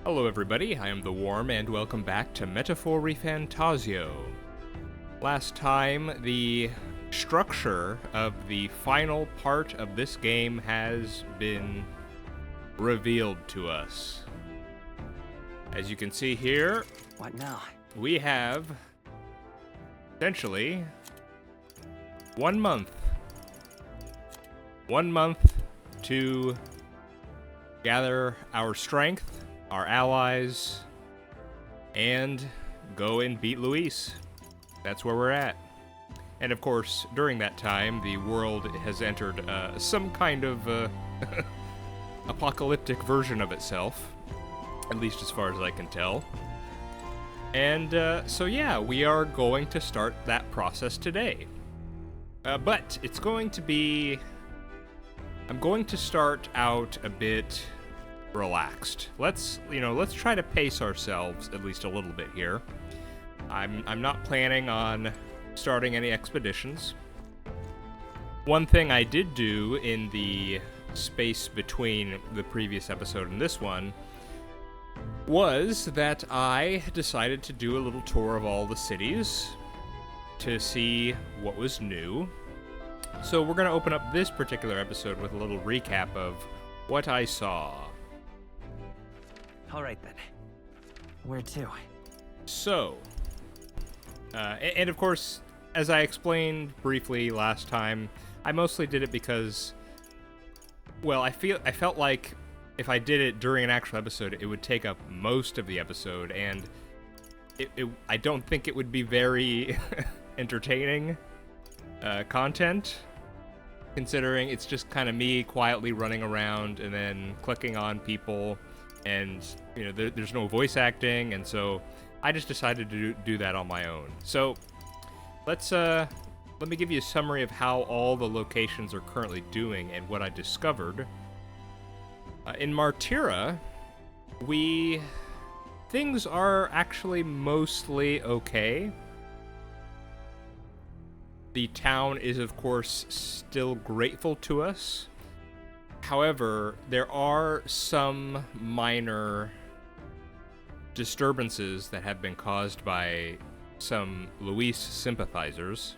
Hello everybody, I am The Worm, and welcome back to Metaphor ReFantazio. Last time, the structure of the final part of this game has been revealed to us. As you can see here, What now? we have, essentially, 1 month. 1 month to gather our strength, our allies, and go and beat Luis. That's where we're at. And of course, during that time, the world has entered some kind of apocalyptic version of itself, at least as far as I can tell. And so yeah, we are going to start that process today. But it's going to be... I'm going to start out a bit relaxed. Let's try to pace ourselves at least a little bit here. I'm not planning on starting any expeditions. One thing I did do in the space between the previous episode and this one was that I decided to do a little tour of all the cities to see what was new. So we're going to open up this particular episode with a little recap of what I saw. All right then. Where to? So, and of course, as I explained briefly last time, I mostly did it because, well, I felt like if I did it during an actual episode, it would take up most of the episode, and I don't think it would be very entertaining content, considering it's just kind of me quietly running around and then clicking on people. And, there's no voice acting, and so I just decided to do that on my own. So, let me give you a summary of how all the locations are currently doing and what I discovered. In Martira, things are actually mostly okay. The town is, of course, still grateful to us. However, there are some minor disturbances that have been caused by some Luis sympathizers.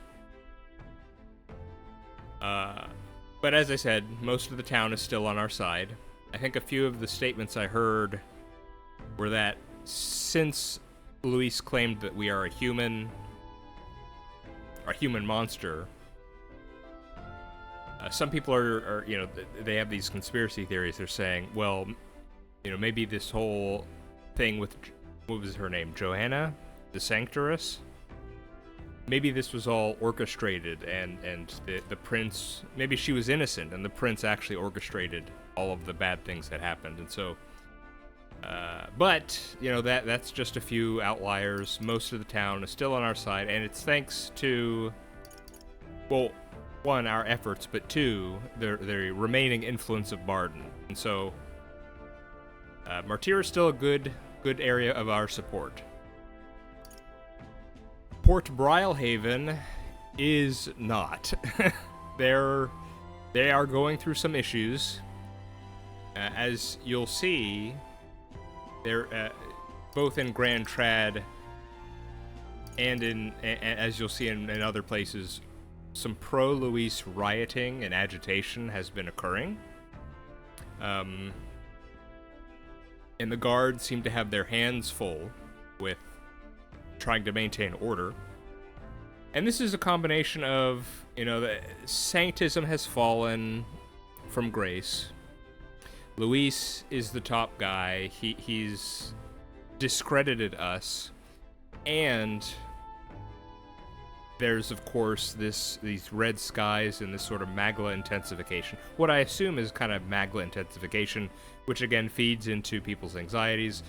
But as I said, most of the town is still on our side. I think a few of the statements I heard were that since Luis claimed that we are a human monster, some people are, they have these conspiracy theories. They're saying, well, maybe this whole thing with, what was her name? Johanna? The Sanctoress? Maybe this was all orchestrated, and the prince, maybe she was innocent, and the prince actually orchestrated all of the bad things that happened. And so, but, that's just a few outliers. Most of the town is still on our side, and it's thanks to, well, one, our efforts, but two, the remaining influence of Bardon. And so, Martira is still a good area of our support. Port Brilehaven is not. They are going through some issues. As you'll see, they're both in Grand Trad and as you'll see in other places, some pro-Luis rioting and agitation has been occurring. And the guards seem to have their hands full with trying to maintain order. And this is a combination of, the sanctism has fallen from grace. Luis is the top guy. He's discredited us. And there's, of course, these red skies and this sort of magla intensification. What I assume is kind of magla intensification, which again feeds into people's anxieties.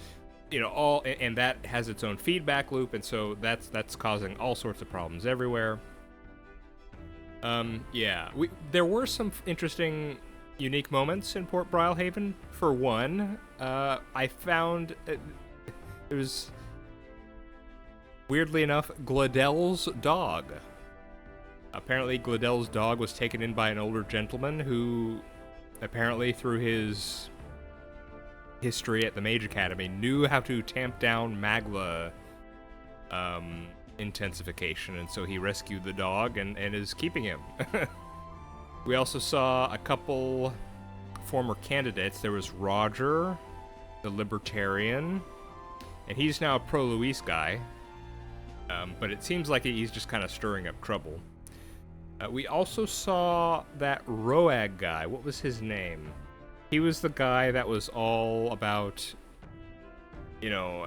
And that has its own feedback loop, and so that's causing all sorts of problems everywhere. There were some interesting, unique moments in Port Brilehaven. For one, I found it was, weirdly enough, Gladel's dog. Apparently, Gladel's dog was taken in by an older gentleman who, apparently through his history at the Mage Academy, knew how to tamp down Magla intensification, and so he rescued the dog and is keeping him. We also saw a couple former candidates. There was Roger, the Libertarian, and he's now a pro-Luis guy, but it seems like he's just kind of stirring up trouble. We also saw that Roag guy. What was his name? He was the guy that was all about, you know,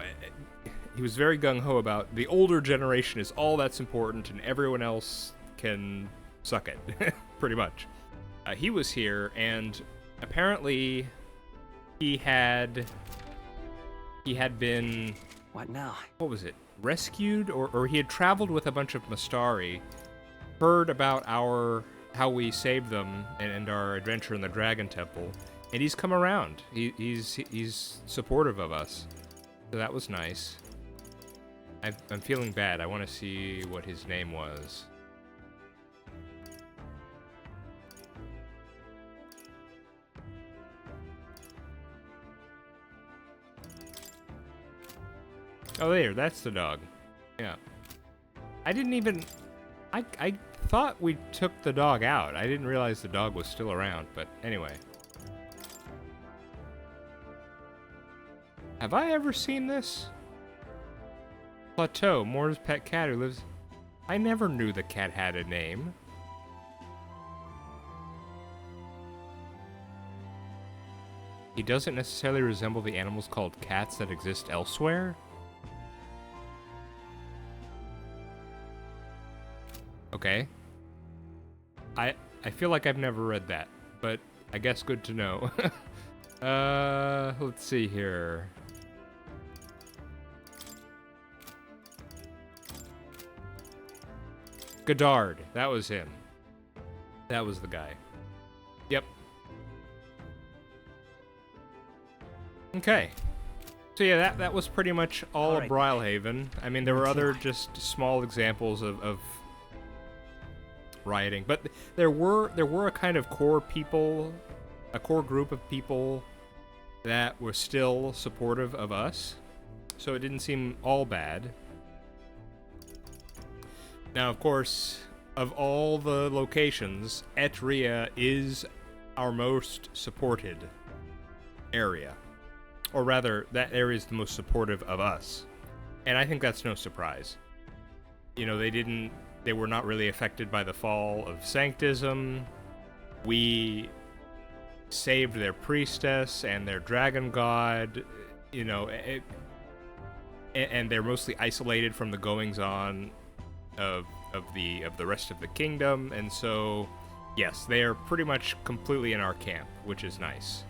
he was very gung-ho about the older generation is all that's important and everyone else can suck it, pretty much. He was here, and apparently he had been... What now? What was it? Rescued? Or he had traveled with a bunch of Mastari, heard about how we saved them and our adventure in the Dragon Temple, and he's come around. He's supportive of us, so that was nice. I'm feeling bad. I want to see what his name was. Oh, there, that's the dog. Yeah. I didn't even... I thought we took the dog out. I didn't realize the dog was still around, but anyway. Have I ever seen this? Plateau, Moore's pet cat who lives... I never knew the cat had a name. He doesn't necessarily resemble the animals called cats that exist elsewhere? Okay. I feel like I've never read that, but I guess good to know. Let's see here. Godard, that was him. That was the guy. Yep. Okay. So yeah, that was pretty much all of Brylehaven. I mean, there were other just small examples of rioting, but there were a kind of core group of people that were still supportive of us, so it didn't seem all bad. Now, of course, of all the locations, Etria is our most supported area, or rather, that area is the most supportive of us, and I think that's no surprise. You know, they were not really affected by the fall of Sanctism. We saved their priestess and their dragon god, you know, and they're mostly isolated from the goings-on of the rest of the kingdom, and so, yes, they are pretty much completely in our camp, which is nice.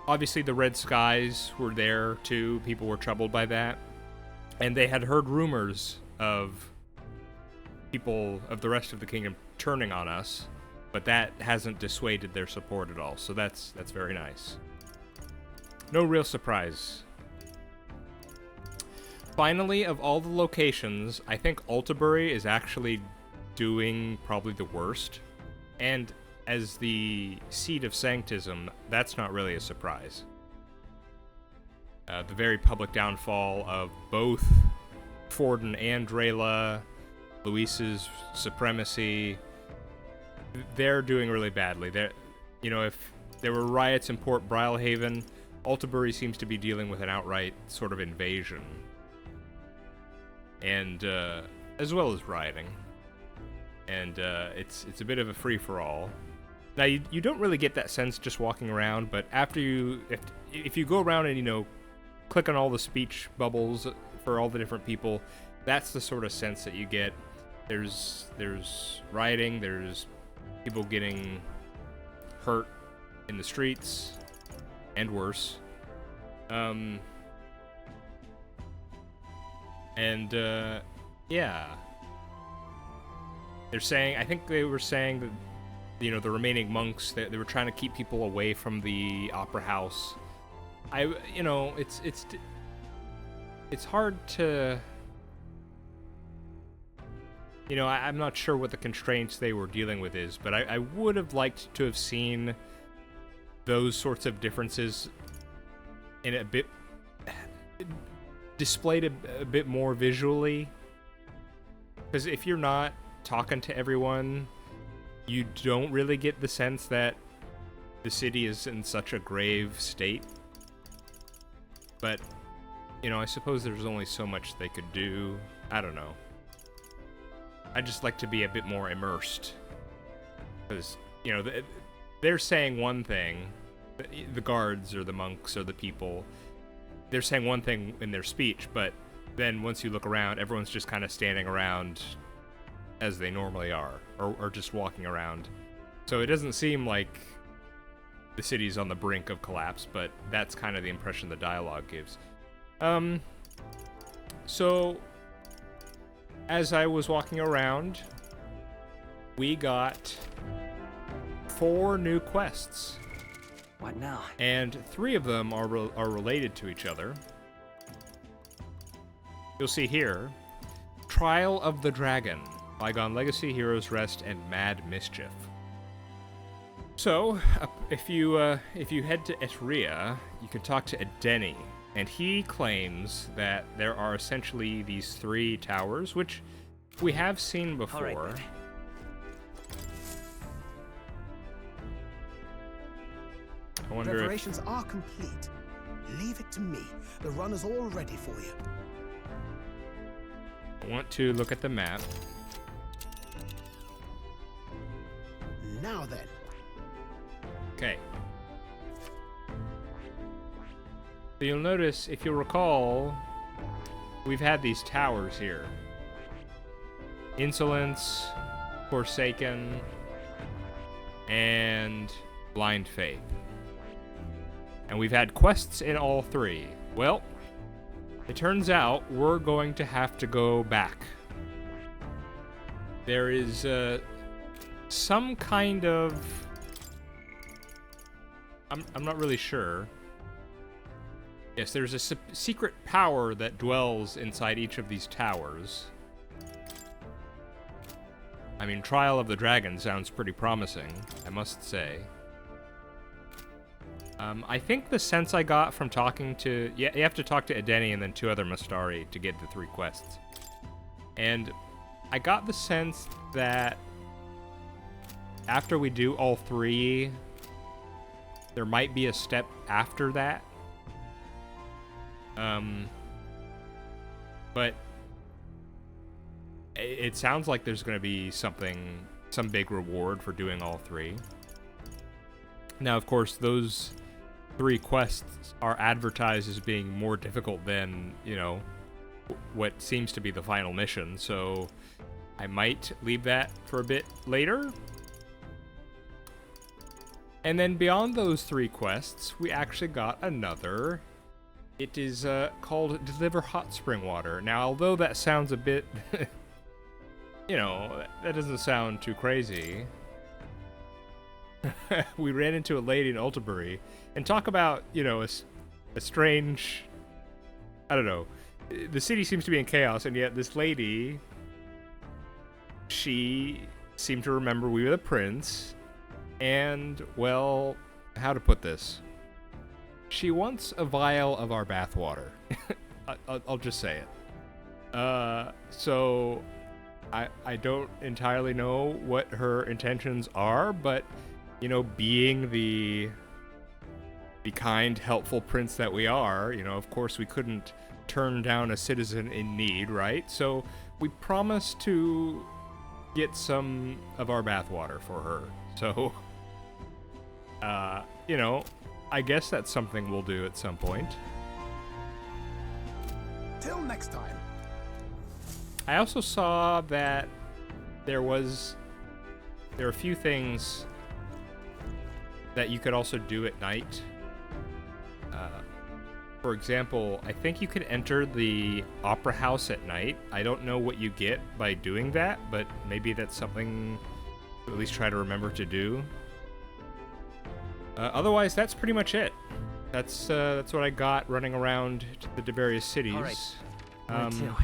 Obviously, the Red Skies were there, too. People were troubled by that. And they had heard rumors of people of the rest of the kingdom turning on us, but that hasn't dissuaded their support at all, so that's very nice. No real surprise. Finally, of all the locations, I think Altabury is actually doing probably the worst, and as the seat of Sanctism, that's not really a surprise. The very public downfall of both Forden and Drela, Luis's supremacy, they're doing really badly. You know, if there were riots in Port Brylehaven, Altabury seems to be dealing with an outright sort of invasion. And, as well as rioting. And, it's a bit of a free-for-all. Now, you don't really get that sense just walking around, but after if you go around and, you know, click on all the speech bubbles for all the different people, that's the sort of sense that you get. There's rioting, there's people getting hurt in the streets, and worse. Yeah. I think they were saying that, you know, the remaining monks, they were trying to keep people away from the opera house. You know, it's hard to, you know, I'm not sure what the constraints they were dealing with is, but I would have liked to have seen those sorts of differences in a bit displayed a bit more visually. Because if you're not talking to everyone, you don't really get the sense that the city is in such a grave state. But, you know, I suppose there's only so much they could do. I don't know. I just like to be a bit more immersed. Because, you know, they're saying one thing, the guards or the monks or the people, they're saying one thing in their speech, but then once you look around, everyone's just kind of standing around as they normally are, or just walking around. So it doesn't seem like the city's on the brink of collapse, but that's kind of the impression the dialogue gives. So as I was walking around, we got 4 new quests. What now? And 3 of them are related to each other. You'll see here, Trial of the Dragon, Bygone Legacy, Heroes Rest, and Mad Mischief. So, if you head to Etria, you can talk to Edeni, and he claims that there are essentially these 3 towers, which we have seen before. All right, then. I wonder if... Preparations are complete. Leave it to me. The run is all ready for you. I want to look at the map. Now then. Okay. So you'll notice, if you'll recall, we've had these towers here. Insolence, Forsaken, and Blind Faith. And we've had quests in all 3. Well, it turns out we're going to have to go back. There is some kind of... I'm not really sure. Yes, there's a secret power that dwells inside each of these towers. I mean, Trial of the Dragon sounds pretty promising, I must say. I think the sense I got from talking to... Yeah, you have to talk to Edeni and then 2 other Mastari to get the 3 quests. And I got the sense that after we do all 3, there might be a step after that. But it sounds like there's going to be some big reward for doing all 3. Now, of course, those 3 quests are advertised as being more difficult than, you know, what seems to be the final mission, so I might leave that for a bit later. And then beyond those 3 quests, we actually got another. It is called Deliver Hot Spring Water. Now, although that sounds a bit, you know, that doesn't sound too crazy. We ran into a lady in Altabury, and talk about, you know, a strange, I don't know, the city seems to be in chaos, and yet this lady, she seemed to remember we were the prince, and, well, how to put this? She wants a vial of our bathwater. I'll just say it. So I don't entirely know what her intentions are, but, you know, being the kind, helpful prince that we are, you know, of course we couldn't turn down a citizen in need, right? So we promised to get some of our bathwater for her. So, you know, I guess that's something we'll do at some point. Till next time. I also saw that there are a few things that you could also do at night. For example, I think you could enter the opera house at night. I don't know what you get by doing that, but maybe that's something to at least try to remember to do. Otherwise, that's pretty much it. That's what I got running around to the various cities. All right. Where to?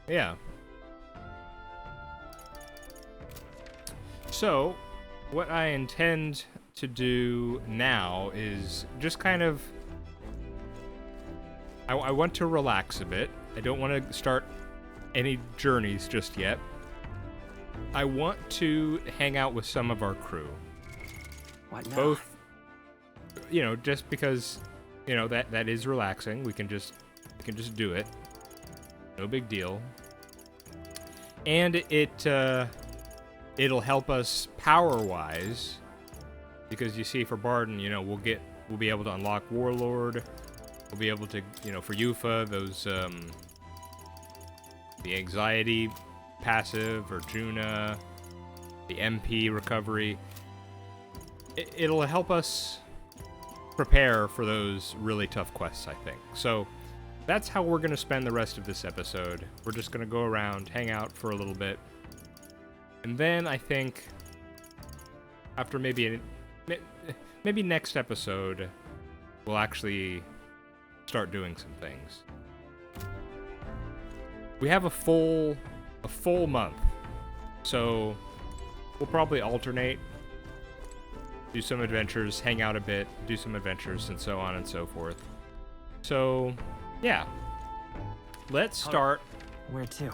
Yeah. So, what I intend to do now is just kind of... I want to relax a bit. I don't want to start any journeys just yet. I want to hang out with some of our crew. What now? Both, you know, just because, you know, that is relaxing. We can just do it. No big deal. And it'll help us power-wise, because you see, for Bardon, you know, we'll be able to unlock Warlord. We'll be able to, you know, for Yufa, those the anxiety passive, or Juna, the MP recovery. It'll help us prepare for those really tough quests, I think. So that's how we're going to spend the rest of this episode. We're just going to go around, hang out for a little bit. And then I think after maybe next episode, we'll actually start doing some things. We have a full month, so we'll probably alternate, do some adventures, hang out a bit, do some adventures, and so on and so forth. So, yeah. Let's start Where to?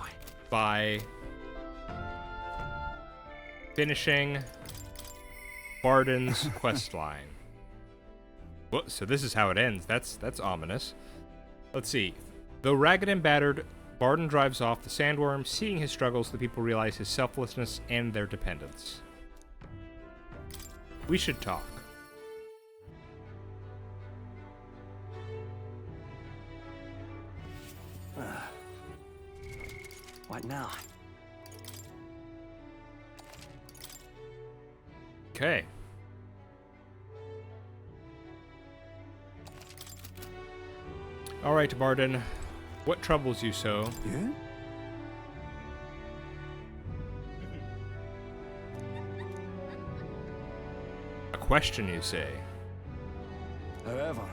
by finishing Bardon's quest line. Well, so this is how it ends. That's ominous. Let's see. Though ragged and battered, Bardon drives off the sandworm. Seeing his struggles, the people realize his selflessness and their dependence. We should talk. What now? Okay. All right, Bardon. What troubles you so? Yeah? A question, you say? However,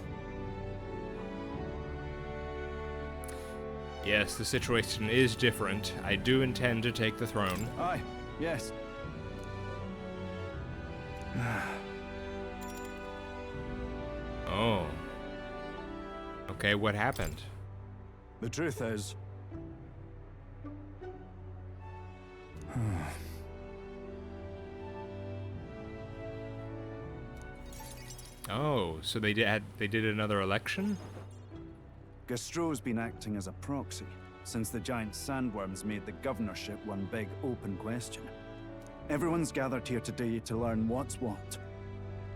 Yes, the situation is different. I do intend to take the throne. aye, yes. Oh. Okay, what happened? The truth is, Oh, so they did another election? Gastro's been acting as a proxy since the giant sandworms made the governorship one big open question. Everyone's gathered here today to learn what's what,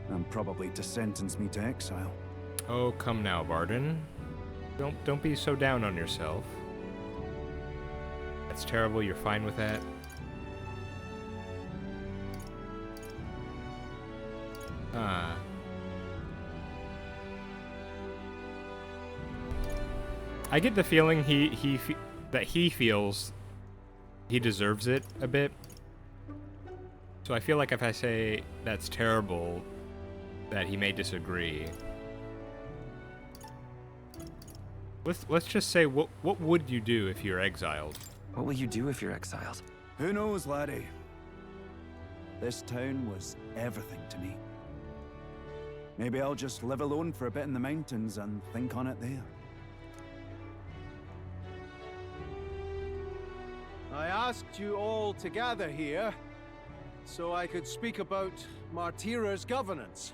and probably to sentence me to exile. Oh, come now, Bardon. Don't be so down on yourself. That's terrible. You're fine with that? Ah. I get the feeling that he feels he deserves it a bit. So I feel like if I say that's terrible, that he may disagree. Let's just say, what would you do if you're exiled? What will you do if you're exiled? Who knows, laddie? This town was everything to me. Maybe I'll just live alone for a bit in the mountains and think on it there. I asked you all to gather here so I could speak about Martira's governance.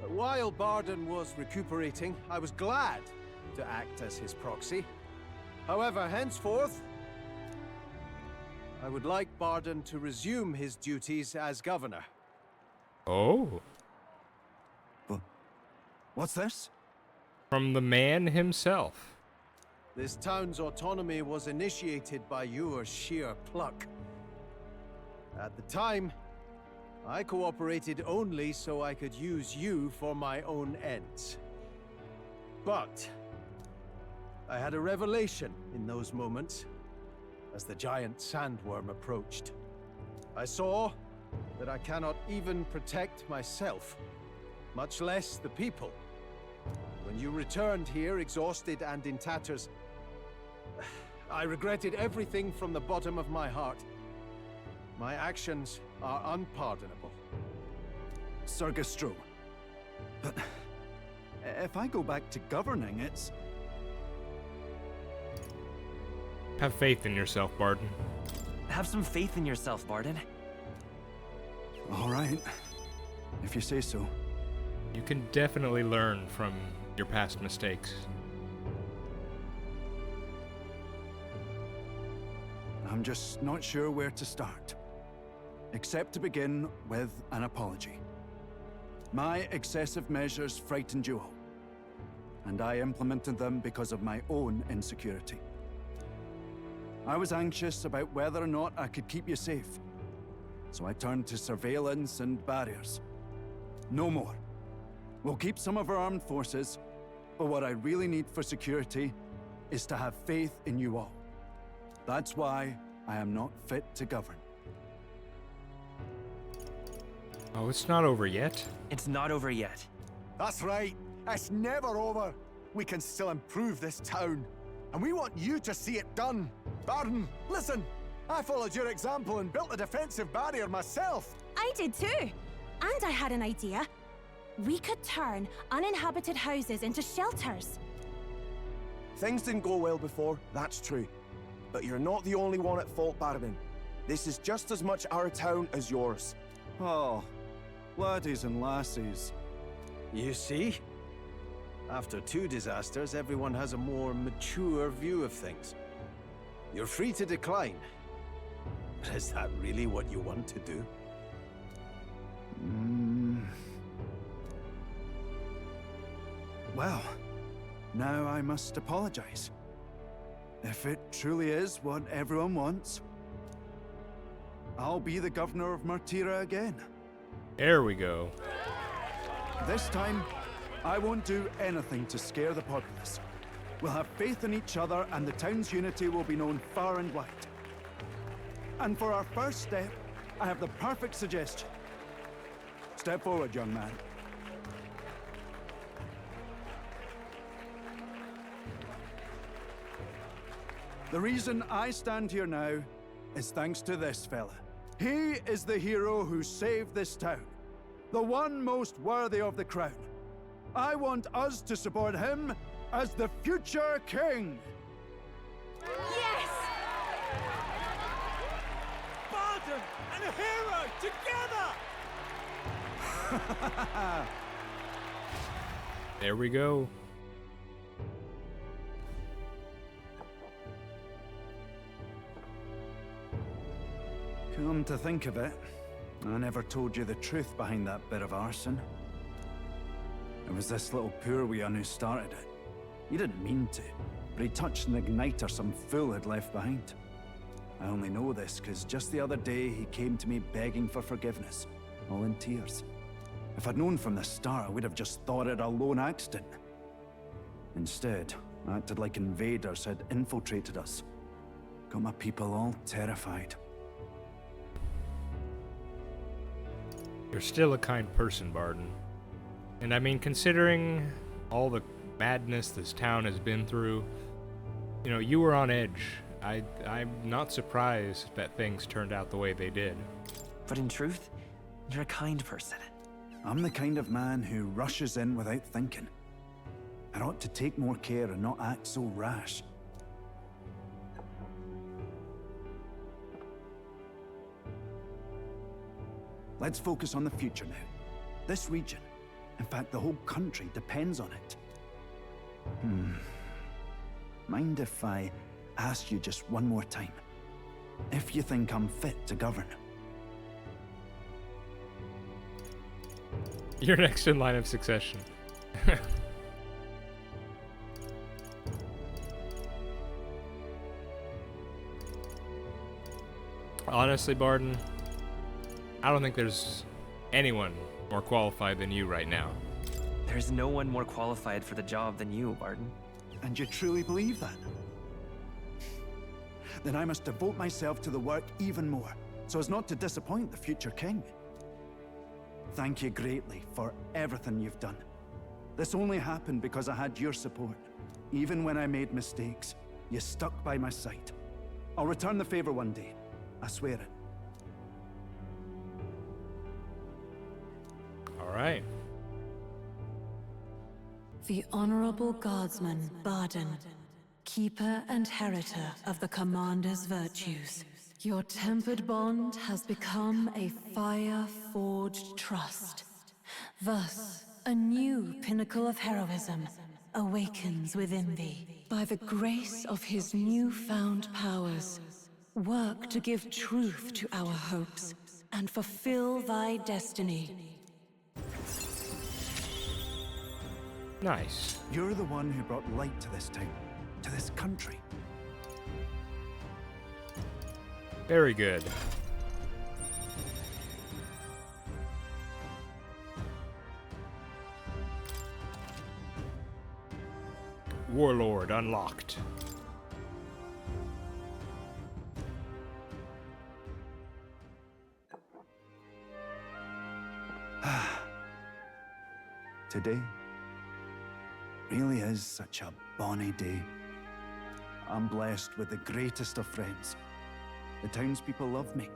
But while Bardon was recuperating, I was glad to act as his proxy. However, henceforth, I would like Bardon to resume his duties as governor. Oh. What's this? From the man himself. This town's autonomy was initiated by your sheer pluck. At the time, I cooperated only so I could use you for my own ends. But I had a revelation in those moments as the giant sandworm approached. I saw that I cannot even protect myself, much less the people. When you returned here, exhausted and in tatters, I regretted everything from the bottom of my heart. My actions are unpardonable. Sir Gastro. But if I go back to governing, it's... Have faith in yourself, Bardon. Have some faith in yourself, Bardon. All right, if you say so. You can definitely learn from your past mistakes. I'm just not sure where to start. Except to begin with an apology. My excessive measures frightened you all. And I implemented them because of my own insecurity. I was anxious about whether or not I could keep you safe. So I turned to surveillance and barriers. No more. We'll keep some of our armed forces, but what I really need for security is to have faith in you all. That's why I am not fit to govern. Oh, it's not over yet? It's not over yet. That's right. It's never over. We can still improve this town. And we want you to see it done. Bardon, listen. I followed your example and built a defensive barrier myself. I did too. And I had an idea. We could turn uninhabited houses into shelters. Things didn't go well before, that's true. But you're not the only one at fault, Bardon. This is just as much our town as yours. Oh, laddies and lassies. You see? After two disasters, everyone has a more mature view of things. You're free to decline. But is that really what you want to do? Well, now I must apologize. If it truly is what everyone wants, I'll be the governor of Martira again. There we go. This time, I won't do anything to scare the populace. We'll have faith in each other and the town's unity will be known far and wide. And for our first step, I have the perfect suggestion. Step forward, young man. The reason I stand here now is thanks to this fella. He is the hero who saved this town. The one most worthy of the crown. I want us to support him as the future king. Yes! Bardon and a hero together! There we go. Come to think of it, I never told you the truth behind that bit of arson. It was this little poor wee un who started it. He didn't mean to, but he touched an igniter some fool had left behind. I only know this because just the other day he came to me begging for forgiveness, all in tears. If I'd known from the start, I would have just thought it a lone accident. Instead, I acted like invaders had infiltrated us. Got my people all terrified. You're still a kind person, Bardon. And I mean, considering all the madness this town has been through, you know, you were on edge. I'm not surprised that things turned out the way they did. But in truth, you're a kind person. I'm the kind of man who rushes in without thinking. I ought to take more care and not act so rash. Let's focus on the future now. This region, in fact the whole country, depends on it. Mind if I ask you just one more time? If you think I'm fit to govern? You're next in line of succession. Honestly, Bardon, I don't think there's anyone more qualified than you right now. There's no one more qualified for the job than you, Bardon. And you truly believe that? Then I must devote myself to the work even more, so as not to disappoint the future king. Thank you greatly for everything you've done. This only happened because I had your support. Even when I made mistakes, you stuck by my side. I'll return the favor one day. I swear it. All right. The Honorable Guardsman, Bardon, keeper and heritor of the Commander's virtues. Your tempered bond has become a fire-forged trust. Thus, a new pinnacle of heroism awakens within thee. By the grace of his newfound powers, work to give truth to our hopes and fulfill thy destiny. Nice. You're the one who brought light to this town, to this country. Very good. Warlord unlocked. Today really is such a bonny day. I'm blessed with the greatest of friends. The townspeople love me,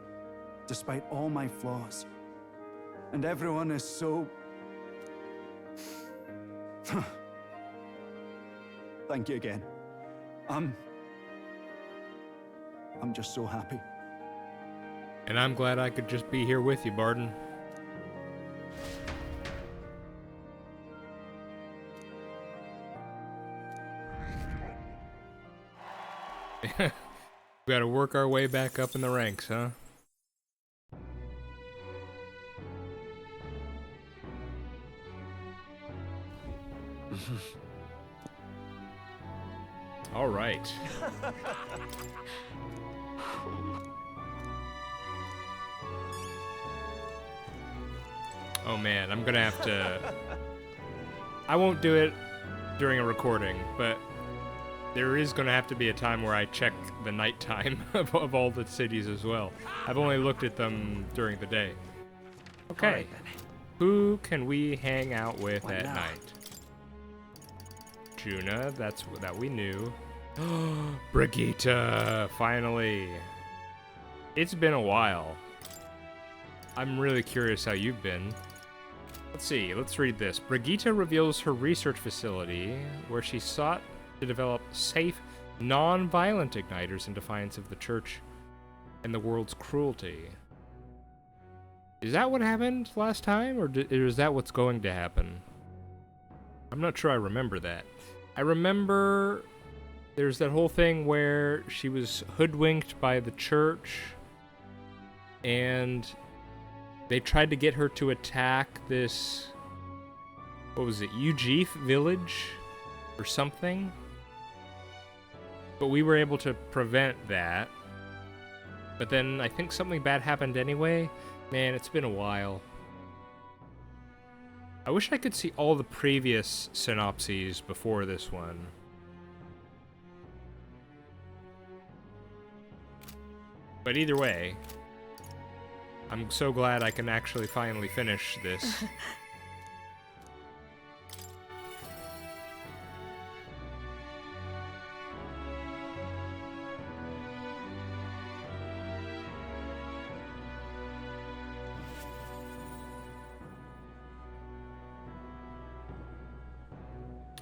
despite all my flaws. And everyone is so... Thank you again. I'm just so happy. And I'm glad I could just be here with you, Bardon. We gotta work our way back up in the ranks, huh? All right. Oh man, I'm gonna have to... I won't do it during a recording, but there is gonna have to be a time where I check the nighttime of all the cities as well. I've only looked at them during the day. Okay. All right, then. Who can we hang out with What at now? night? Juna, that we knew. Brigitta, finally. It's been a while. I'm really curious how you've been. Let's see, let's read this. Brigitta reveals her research facility where she sought to develop safe, non-violent igniters in defiance of the church and the world's cruelty. Is that what happened last time, or is that what's going to happen? I'm not sure I remember that. I remember there's that whole thing where she was hoodwinked by the church, and they tried to get her to attack this, what was it, Ujif village or something? But we were able to prevent that. But then I think something bad happened anyway. Man, it's been a while. I wish I could see all the previous synopses before this one. But either way, I'm so glad I can actually finally finish this.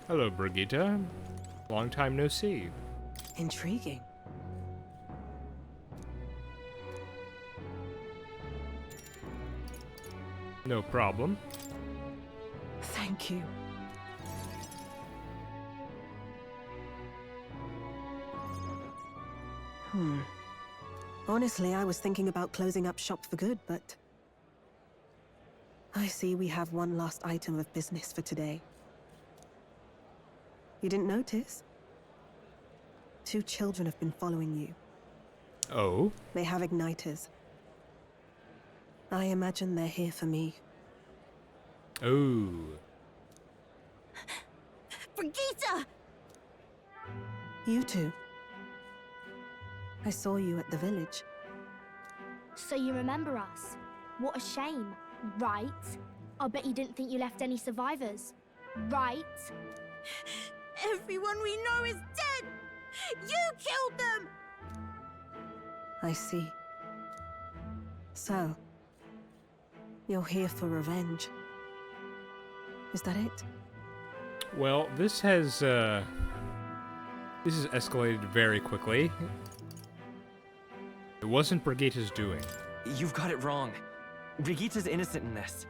Hello, Brigitta. Long time no see. Intriguing. No problem. Thank you. Honestly, I was thinking about closing up shop for good, but... I see we have one last item of business for today. You didn't notice? 2 children have been following you. Oh? They have igniters. I imagine they're here for me. Oh. Brigitta! You two. I saw you at the village. So you remember us? What a shame, right? I bet you didn't think you left any survivors, right? Everyone we know is dead! You killed them! I see. So, you're here for revenge. Is that it? Well, this has escalated very quickly. It wasn't Brigitta's doing. You've got it wrong. Brigitta's innocent in this.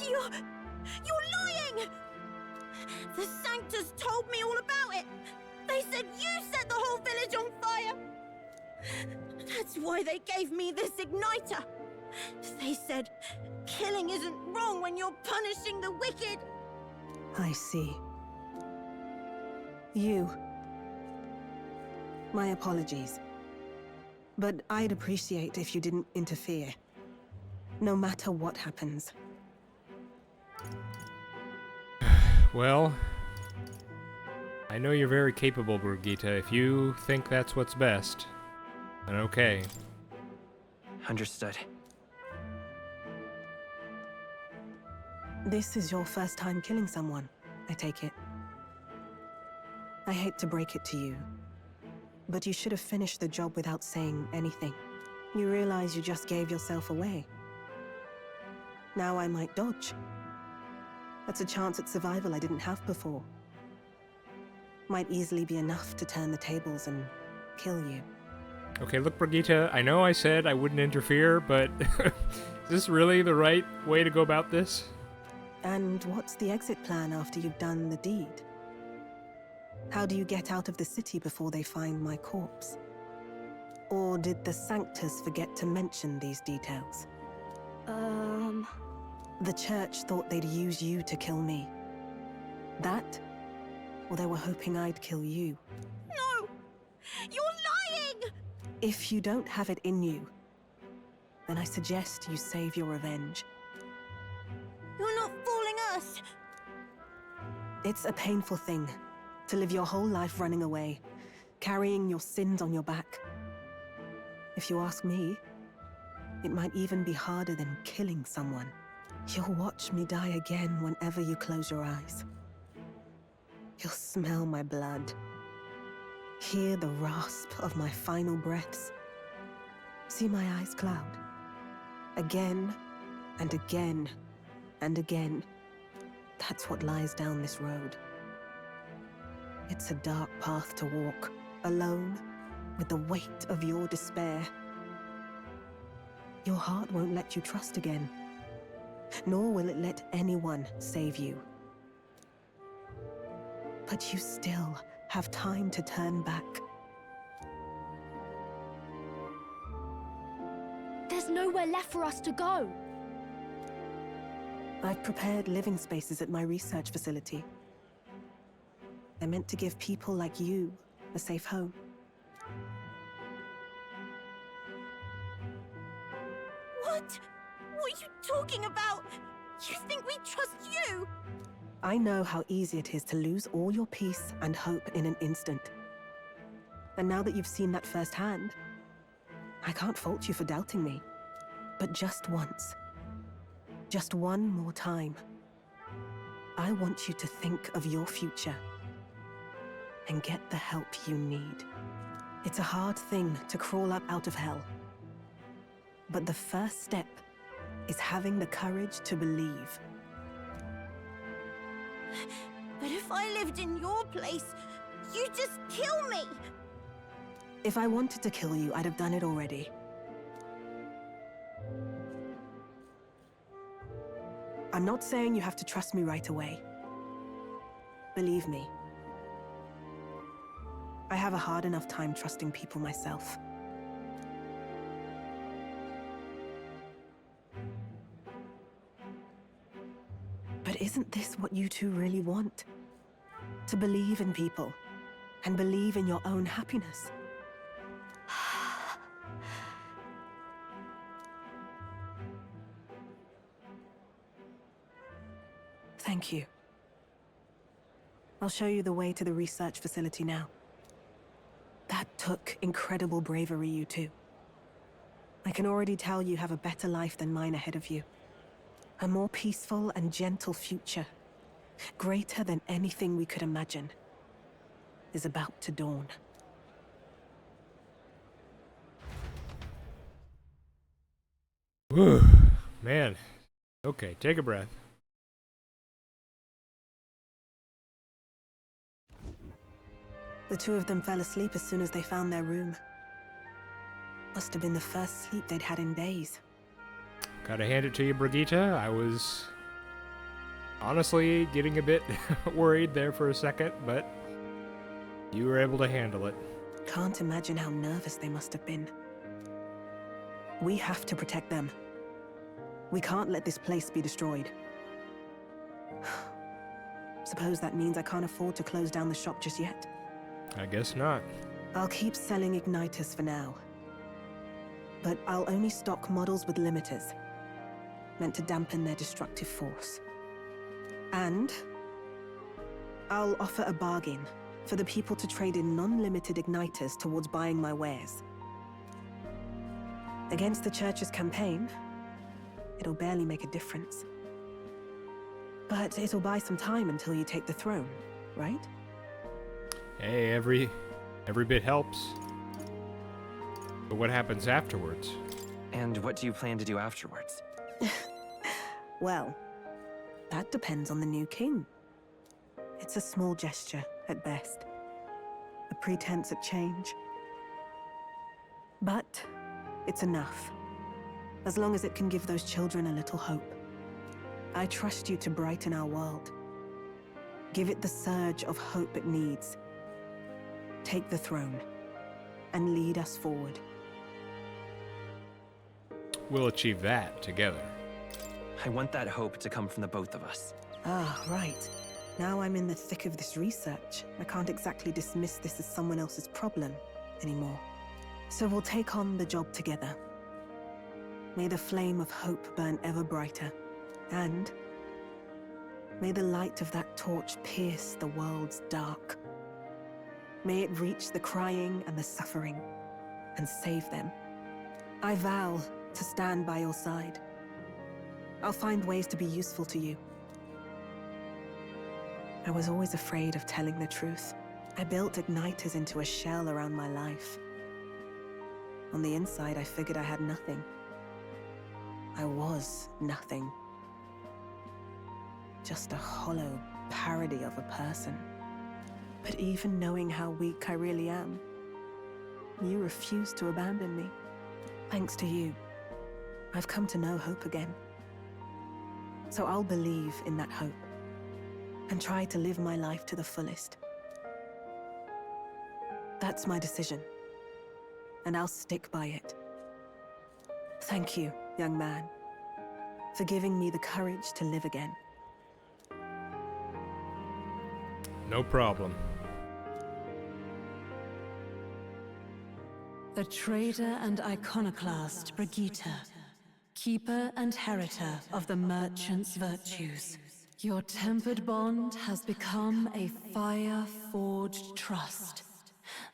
You're lying! The Sanctus told me all about it. They said you set the whole village on fire. That's why they gave me this igniter. They said killing isn't wrong when you're punishing the wicked. I see. You. My apologies. But I'd appreciate if you didn't interfere. No matter what happens. Well, I know you're very capable, Brigitta. If you think that's what's best, then okay. Understood. This is your first time killing someone, I take it. I hate to break it to you, but you should have finished the job without saying anything. You realize you just gave yourself away. Now I might dodge. That's a chance at survival I didn't have before. Might easily be enough to turn the tables and kill you. Okay, look, Brigitta, I know I said I wouldn't interfere, but is this really the right way to go about this? And what's the exit plan after you've done the deed? How do you get out of the city before they find my corpse? Or did the Sanctus forget to mention these details? The church thought they'd use you to kill me. That? Or they were hoping I'd kill you? No! You're lying! If you don't have it in you, then I suggest you save your revenge. You're not fooling us! It's a painful thing, to live your whole life running away, carrying your sins on your back. If you ask me, it might even be harder than killing someone. You'll watch me die again whenever you close your eyes. You'll smell my blood, hear the rasp of my final breaths, see my eyes cloud. Again, and again, and again. That's what lies down this road. It's a dark path to walk, alone, with the weight of your despair. Your heart won't let you trust again, nor will it let anyone save you. But you still have time to turn back. There's nowhere left for us to go. I've prepared living spaces at my research facility. They're meant to give people like you a safe home. What? What are you talking about? You think we trust you? I know how easy it is to lose all your peace and hope in an instant. And now that you've seen that firsthand, I can't fault you for doubting me. But just once, just one more time, I want you to think of your future and get the help you need. It's a hard thing to crawl up out of hell. But the first step is having the courage to believe. But if I lived in your place, you'd just kill me! If I wanted to kill you, I'd have done it already. I'm not saying you have to trust me right away. Believe me, I have a hard enough time trusting people myself. But isn't this what you two really want? To believe in people, and believe in your own happiness? Thank you. I'll show you the way to the research facility now. That took incredible bravery, you two. I can already tell you have a better life than mine ahead of you. A more peaceful and gentle future, greater than anything we could imagine, is about to dawn. Whew, man. Okay, take a breath. The two of them fell asleep as soon as they found their room. Must have been the first sleep they'd had in days. Gotta hand it to you, Brigitta. I was honestly getting a bit worried there for a second, but you were able to handle it. Can't imagine how nervous they must have been. We have to protect them. We can't let this place be destroyed. Suppose that means I can't afford to close down the shop just yet. I guess not. I'll keep selling igniters for now. But I'll only stock models with limiters, meant to dampen their destructive force. And I'll offer a bargain for the people to trade in non-limited igniters towards buying my wares. Against the Church's campaign, it'll barely make a difference. But it'll buy some time until you take the throne, right? Hey, every bit helps. But what happens afterwards? And what do you plan to do afterwards? Well, that depends on the new king. It's a small gesture, at best. A pretense at change. But it's enough. As long as it can give those children a little hope. I trust you to brighten our world. Give it the surge of hope it needs. Take the throne, and lead us forward. We'll achieve that together. I want that hope to come from the both of us. Ah, right. Now I'm in the thick of this research. I can't exactly dismiss this as someone else's problem anymore. So we'll take on the job together. May the flame of hope burn ever brighter. And may the light of that torch pierce the world's dark. May it reach the crying and the suffering, and save them. I vow to stand by your side. I'll find ways to be useful to you. I was always afraid of telling the truth. I built igniters into a shell around my life. On the inside, I figured I had nothing. I was nothing. Just a hollow parody of a person. But even knowing how weak I really am, you refused to abandon me. Thanks to you, I've come to know hope again. So I'll believe in that hope, and try to live my life to the fullest. That's my decision, and I'll stick by it. Thank you, young man, for giving me the courage to live again. No problem. The traitor and iconoclast Brigitta, keeper and heritor of the merchant's virtues. Your tempered bond has become a fire-forged trust.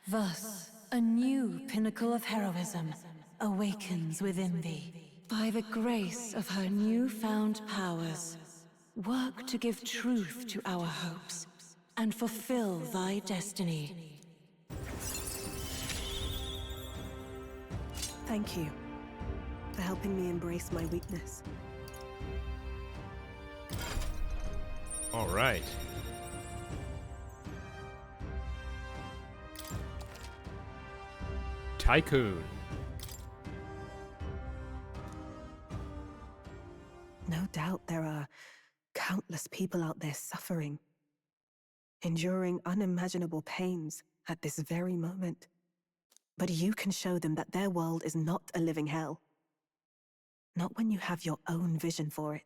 Thus, a new pinnacle of heroism awakens within thee. By the grace of her newfound powers, work to give truth to our hopes and fulfill thy destiny. Thank you for helping me embrace my weakness. All right. Tycoon. No doubt there are countless people out there suffering, enduring unimaginable pains at this very moment. But you can show them that their world is not a living hell. Not when you have your own vision for it.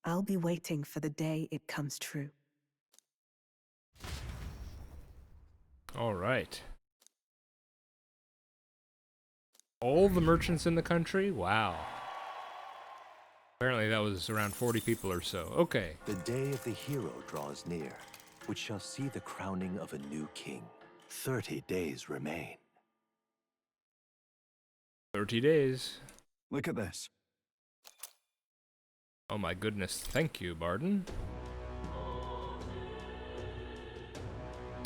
I'll be waiting for the day it comes true. All right. All the merchants in the country? Wow. Apparently that was around 40 people or so. Okay. The day of the hero draws near, which shall see the crowning of a new king. 30 days remain. 30 days. Look at this. Oh my goodness. Thank you, Bardon.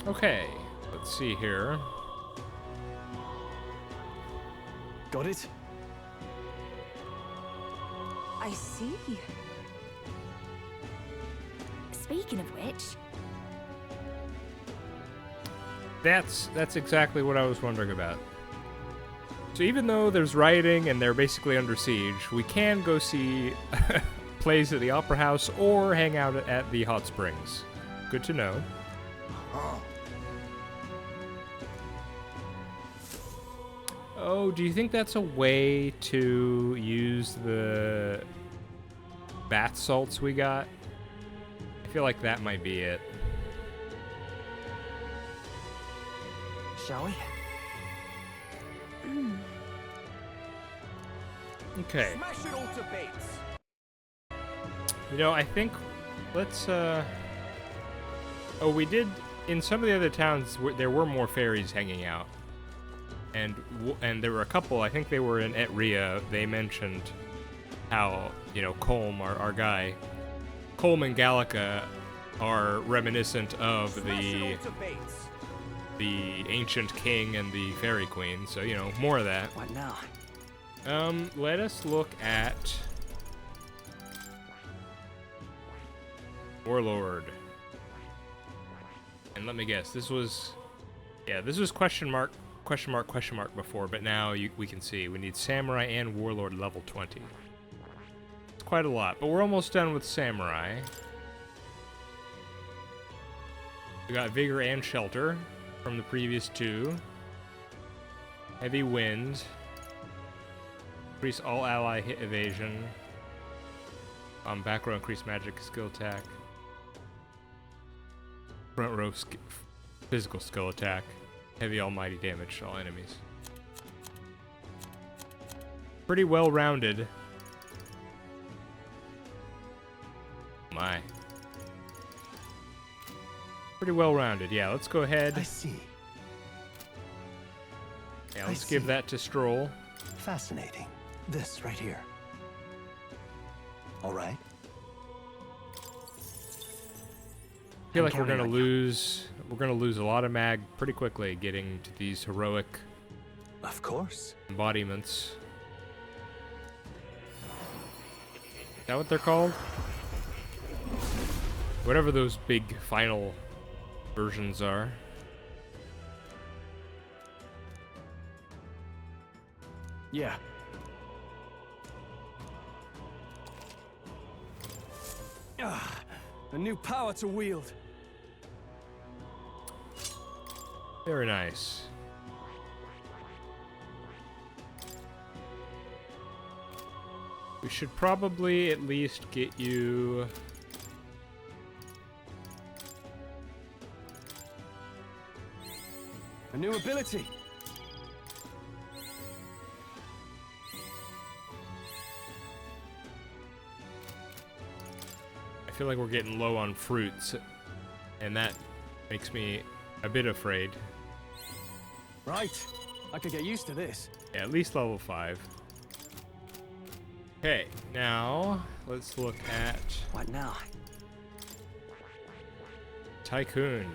Okay. Let's see here. Got it? I see. Speaking of which... That's exactly what I was wondering about. So even though there's rioting and they're basically under siege, we can go see plays at the Opera House or hang out at the hot springs. Good to know. Oh, do you think that's a way to use the bath salts we got? I feel like that might be it. Shall we? Okay. Smash it all to bits. You know, I think let's oh, we did in some of the other towns there were more fairies hanging out. And there were a couple, I think they were in Etria. They mentioned how, you know, Colm, our guy, Colm and Gallica are reminiscent of the ancient king and the fairy queen. So, you know, more of that. What now? Let us look at Warlord. And let me guess, this was question mark before, but now we can see we need Samurai and Warlord level 20. It's quite a lot, but we're almost done with Samurai. We got Vigor and Shelter from the previous two. Heavy Wind. Increase all ally hit evasion. Back row increase magic skill attack. Front row physical skill attack. Heavy almighty damage to all enemies. Pretty well rounded. My. Pretty well rounded. Yeah, let's go ahead. I see. Yeah, let's give that to Stroll. Fascinating. This right here. All right. I feel like we're gonna lose a lot of mag pretty quickly getting to these heroic Of course. embodiments. Is that what they're called? Whatever those big final versions are. Yeah. A new power to wield. Very nice. We should probably at least get you... A new ability. I feel like we're getting low on fruits, and that makes me a bit afraid. Right. I could get used to this. Yeah, at least level 5. Okay, now let's look at What now? Tycoon.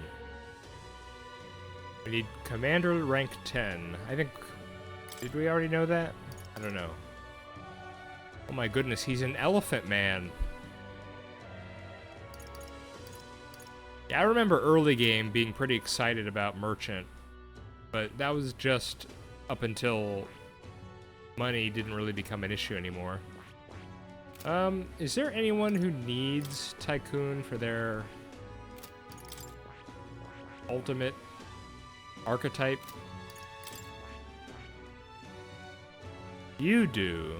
We need Commander rank 10. I think... Did we already know that? I don't know. Oh my goodness, he's an elephant man. Yeah, I remember early game being pretty excited about Merchant, but that was just up until money didn't really become an issue anymore. Is there anyone who needs Tycoon for their ultimate archetype? You do.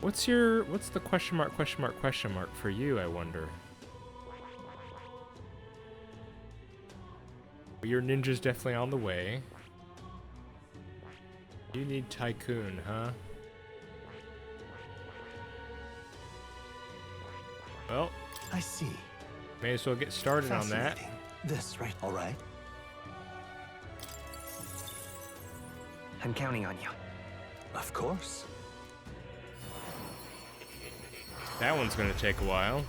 What's the question mark for you, I wonder? Your ninja's definitely on the way. You need Tycoon, huh? Well, I see. May as well get started on that. This right. All right. I'm counting on you. Of course. That one's gonna take a while.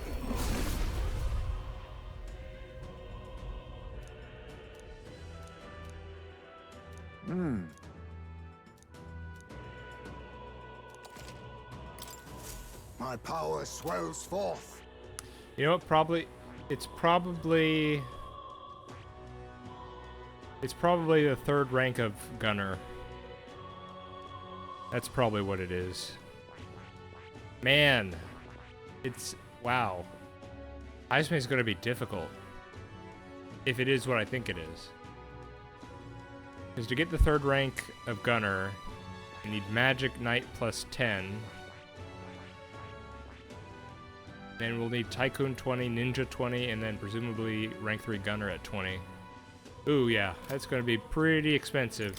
My power swells forth. You know what? It's probably It's probably the 3rd rank of gunner. That's probably what it is. Man, it's wow. Heisman is going to be difficult if it is what I think it is. Because to get the 3rd rank of gunner, you need Magic Knight plus 10. Then we'll need Tycoon 20, Ninja 20, and then presumably rank 3 gunner at 20. Ooh, yeah, that's going to be pretty expensive.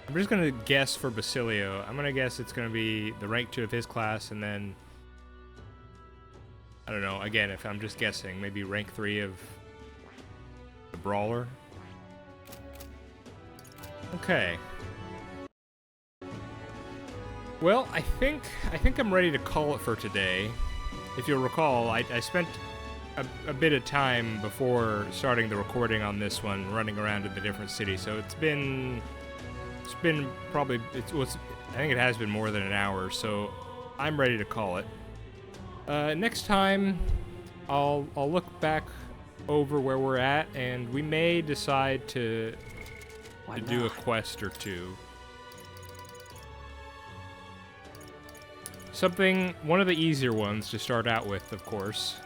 I'm just gonna guess for Basilio. I'm gonna guess it's gonna be the rank 2 of his class, and then I don't know. Again, if I'm just guessing, maybe rank 3 of the brawler. Okay. Well, I think I'm ready to call it for today. If you'll recall, I spent a bit of time before starting the recording on this one, running around in the different cities. So it's been probably I think it has been more than an hour. So I'm ready to call it. Next time, I'll look back over where we're at, and we may decide to do a quest or two. One of the easier ones to start out with, of course.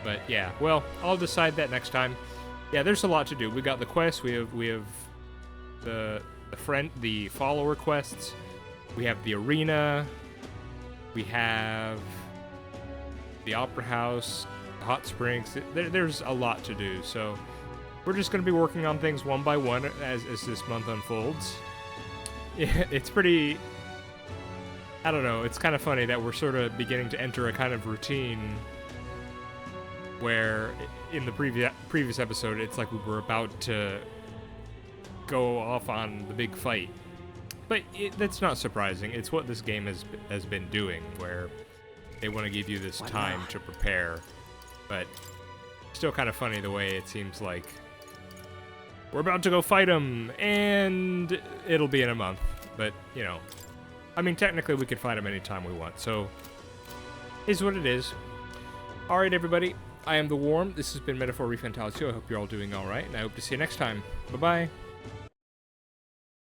But yeah, well, I'll decide that next time. Yeah, there's a lot to do. We got the quest. We have the follower quests. We have the arena. We have the opera house, the hot springs. There's a lot to do. So we're just going to be working on things one by one as this month unfolds. It's pretty, I don't know, it's kind of funny that we're sort of beginning to enter a kind of routine where in the previous episode, it's like we were about to go off on the big fight. But that's not surprising. It's what this game has been doing, where they want to give you this time to prepare. But still kind of funny the way it seems like we're about to go fight them, and it'll be in a month. But, you know, I mean, technically we could fight them anytime we want, so is what it is. Alright, everybody, I am The Worm. This has been Metaphor ReFantazio. I hope you're all doing alright, and I hope to see you next time. Bye-bye.